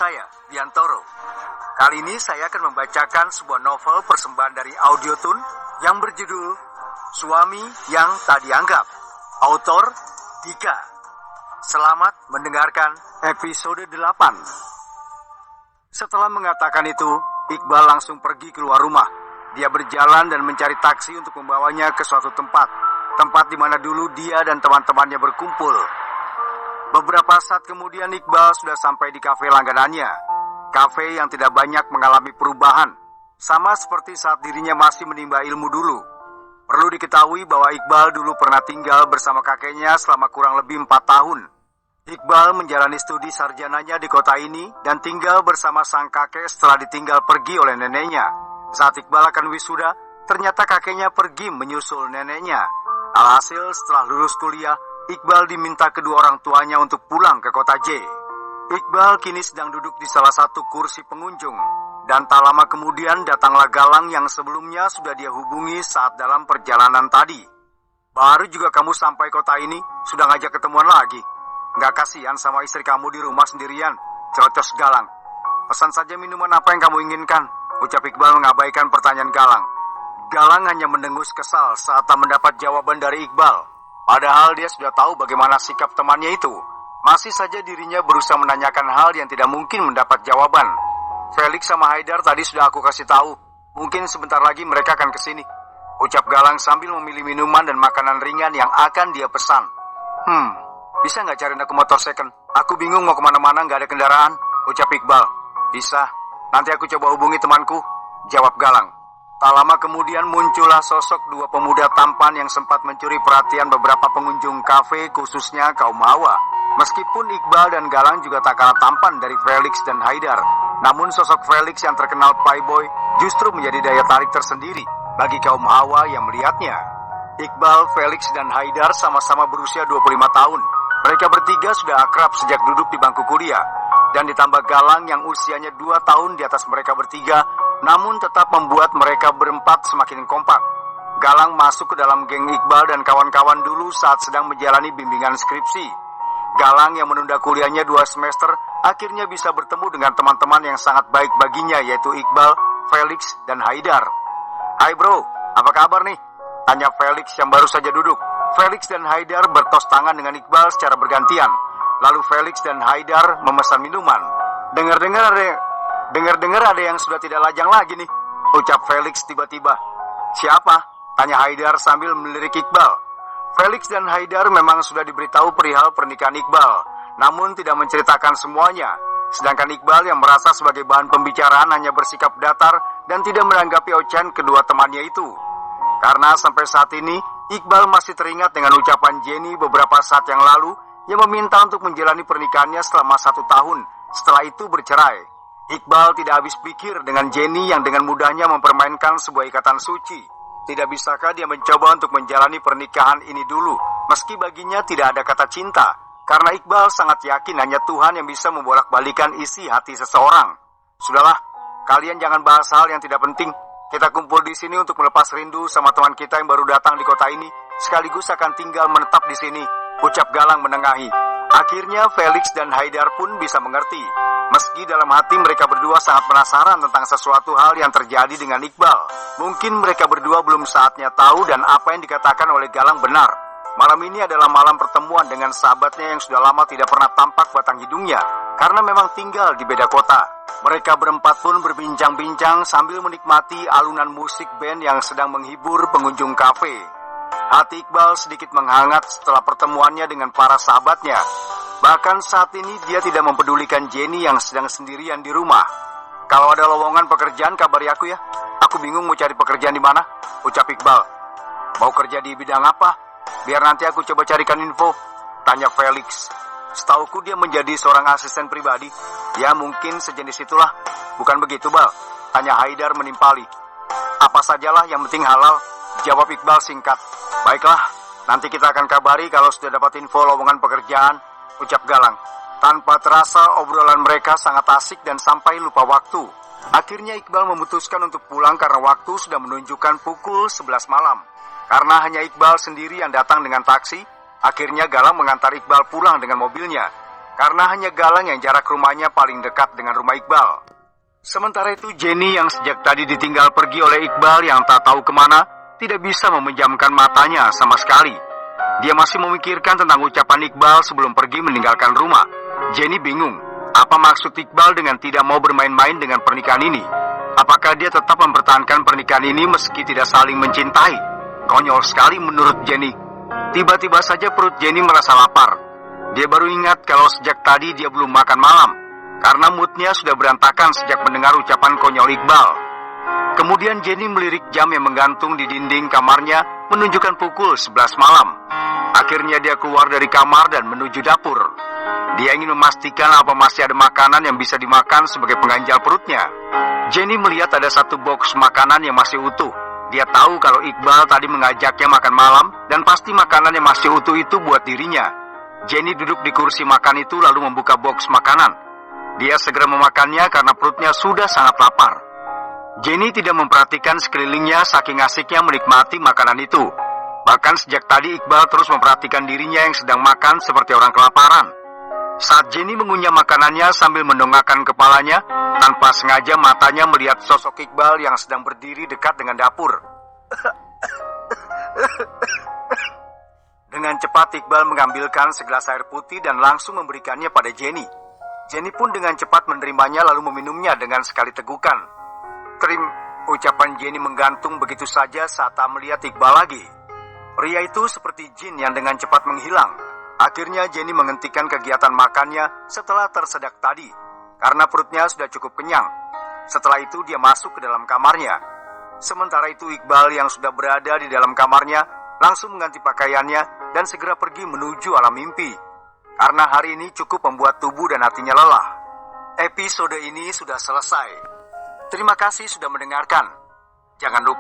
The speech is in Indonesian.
saya, Diantoro. Kali ini saya akan membacakan sebuah novel persembahan dari Audiotune yang berjudul Suami yang Tak Dianggap, autor Dika. Selamat mendengarkan episode 8. Setelah mengatakan itu, Iqbal langsung pergi keluar rumah. Dia berjalan dan mencari taksi untuk membawanya ke suatu tempat di mana dulu dia dan teman-temannya berkumpul. Beberapa saat kemudian Iqbal sudah sampai di kafe langganannya. Kafe yang tidak banyak mengalami perubahan, sama seperti saat dirinya masih menimba ilmu dulu. Perlu diketahui bahwa Iqbal dulu pernah tinggal bersama kakeknya selama kurang lebih 4 tahun. Iqbal menjalani studi sarjananya di kota ini dan tinggal bersama sang kakek setelah ditinggal pergi oleh neneknya. Saat Iqbal akan wisuda, ternyata kakeknya pergi menyusul neneknya. Alhasil setelah lulus kuliah, Iqbal diminta kedua orang tuanya untuk pulang ke kota J. Iqbal kini sedang duduk di salah satu kursi pengunjung. Dan tak lama kemudian datanglah Galang yang sebelumnya sudah dia hubungi saat dalam perjalanan tadi. Baru juga kamu sampai kota ini, sudah ngajak ketemuan lagi. Nggak kasihan sama istri kamu di rumah sendirian, cerocos Galang. Pesan saja minuman apa yang kamu inginkan, ucap Iqbal mengabaikan pertanyaan Galang. Galang hanya mendengus kesal saat tak mendapat jawaban dari Iqbal. Padahal dia sudah tahu bagaimana sikap temannya itu. Masih saja dirinya berusaha menanyakan hal yang tidak mungkin mendapat jawaban. Felix sama Haidar tadi sudah aku kasih tahu. Mungkin sebentar lagi mereka akan kesini, ucap Galang sambil memilih minuman dan makanan ringan yang akan dia pesan. Bisa nggak cariin aku motor second? Aku bingung mau kemana-mana nggak ada kendaraan, ucap Iqbal. Bisa, nanti aku coba hubungi temanku, jawab Galang. Tak lama kemudian muncullah sosok dua pemuda tampan yang sempat mencuri perhatian beberapa pengunjung kafe, khususnya kaum hawa. Meskipun Iqbal dan Galang juga tak kalah tampan dari Felix dan Haidar, namun sosok Felix yang terkenal playboy justru menjadi daya tarik tersendiri bagi kaum hawa yang melihatnya. Iqbal, Felix, dan Haidar sama-sama berusia 25 tahun. Mereka bertiga sudah akrab sejak duduk di bangku kuliah. Dan ditambah Galang yang usianya 2 tahun di atas mereka bertiga, namun tetap membuat mereka berempat semakin kompak. Galang masuk ke dalam geng Iqbal dan kawan-kawan dulu saat sedang menjalani bimbingan skripsi. Galang yang menunda kuliahnya 2 semester akhirnya bisa bertemu dengan teman-teman yang sangat baik baginya, yaitu Iqbal, Felix, dan Haidar. Hai bro, apa kabar nih? Tanya Felix yang baru saja duduk. Felix dan Haidar bertos tangan dengan Iqbal secara bergantian. Lalu Felix dan Haidar memesan minuman. Dengar-dengar ada yang sudah tidak lajang lagi nih, ucap Felix tiba-tiba. Siapa? Tanya Haidar sambil melirik Iqbal. Felix dan Haidar memang sudah diberitahu perihal pernikahan Iqbal, namun tidak menceritakan semuanya. Sedangkan Iqbal yang merasa sebagai bahan pembicaraan hanya bersikap datar dan tidak menanggapi ocehan kedua temannya itu. Karena sampai saat ini, Iqbal masih teringat dengan ucapan Jenny beberapa saat yang lalu yang meminta untuk menjalani pernikahannya selama 1 tahun, setelah itu bercerai. Iqbal tidak habis pikir dengan Jenny yang dengan mudahnya mempermainkan sebuah ikatan suci. Tidak bisakah dia mencoba untuk menjalani pernikahan ini dulu, meski baginya tidak ada kata cinta, karena Iqbal sangat yakin hanya Tuhan yang bisa membolak-balikan isi hati seseorang. Sudahlah, kalian jangan bahas hal yang tidak penting. Kita kumpul di sini untuk melepas rindu sama teman kita yang baru datang di kota ini, sekaligus akan tinggal menetap di sini, ucap Galang menengahi. Akhirnya Felix dan Haidar pun bisa mengerti. Meski dalam hati mereka berdua sangat penasaran tentang sesuatu hal yang terjadi dengan Iqbal. Mungkin mereka berdua belum saatnya tahu dan apa yang dikatakan oleh Galang benar. Malam ini adalah malam pertemuan dengan sahabatnya yang sudah lama tidak pernah tampak batang hidungnya, karena memang tinggal di beda kota. Mereka berempat pun berbincang-bincang sambil menikmati alunan musik band yang sedang menghibur pengunjung kafe. Hati Iqbal sedikit menghangat setelah pertemuannya dengan para sahabatnya. Bahkan saat ini dia tidak mempedulikan Jenny yang sedang sendirian di rumah. Kalau ada lowongan pekerjaan kabari aku ya. Aku bingung mau cari pekerjaan di mana, ucap Iqbal. Mau kerja di bidang apa? Biar nanti aku coba carikan info, tanya Felix. Setauku dia menjadi seorang asisten pribadi. Ya mungkin sejenis itulah. Bukan begitu Bal? Tanya Haidar menimpali. Apa sajalah yang penting halal, jawab Iqbal singkat. Baiklah, nanti kita akan kabari kalau sudah dapat info lowongan pekerjaan, ucap Galang. Tanpa terasa obrolan mereka sangat asik dan sampai lupa waktu. Akhirnya Iqbal memutuskan untuk pulang karena waktu sudah menunjukkan pukul 11 malam. Karena hanya Iqbal sendiri yang datang dengan taksi, akhirnya Galang mengantar Iqbal pulang dengan mobilnya. karena hanya Galang yang jarak rumahnya paling dekat dengan rumah Iqbal. Sementara itu Jenny yang sejak tadi ditinggal pergi oleh Iqbal yang tak tahu kemana, tidak bisa memejamkan matanya sama sekali. Dia masih memikirkan tentang ucapan Iqbal sebelum pergi meninggalkan rumah. Jenny bingung, apa maksud Iqbal dengan tidak mau bermain-main dengan pernikahan ini? Apakah dia tetap mempertahankan pernikahan ini meski tidak saling mencintai? Konyol sekali menurut Jenny. Tiba-tiba saja perut Jenny merasa lapar. Dia baru ingat kalau sejak tadi dia belum makan malam, karena moodnya sudah berantakan sejak mendengar ucapan konyol Iqbal. Kemudian Jenny melirik jam yang menggantung di dinding kamarnya menunjukkan pukul 11 malam. Akhirnya dia keluar dari kamar dan menuju dapur. Dia ingin memastikan apa masih ada makanan yang bisa dimakan sebagai pengganjal perutnya. Jenny melihat ada satu box makanan yang masih utuh. Dia tahu kalau Iqbal tadi mengajaknya makan malam dan pasti makanan yang masih utuh itu buat dirinya. Jenny duduk di kursi makan itu lalu membuka box makanan. Dia segera memakannya karena perutnya sudah sangat lapar. Jenny tidak memperhatikan sekelilingnya saking asiknya menikmati makanan itu. Bahkan sejak tadi Iqbal terus memperhatikan dirinya yang sedang makan seperti orang kelaparan. Saat Jenny mengunyah makanannya sambil mendongakkan kepalanya, tanpa sengaja matanya melihat sosok Iqbal yang sedang berdiri dekat dengan dapur. Dengan cepat Iqbal mengambilkan segelas air putih dan langsung memberikannya pada Jenny. Jenny pun dengan cepat menerimanya lalu meminumnya dengan sekali tegukan. Ucapan Jenny menggantung begitu saja saat tak melihat Iqbal lagi. Pria itu seperti jin yang dengan cepat menghilang. Akhirnya Jenny menghentikan kegiatan makannya setelah tersedak tadi, karena perutnya sudah cukup kenyang. Setelah itu dia masuk ke dalam kamarnya. Sementara itu Iqbal yang sudah berada di dalam kamarnya langsung mengganti pakaiannya dan segera pergi menuju alam mimpi. Karena hari ini cukup membuat tubuh dan hatinya lelah. Episode ini sudah selesai. Terima kasih sudah mendengarkan. Jangan lupa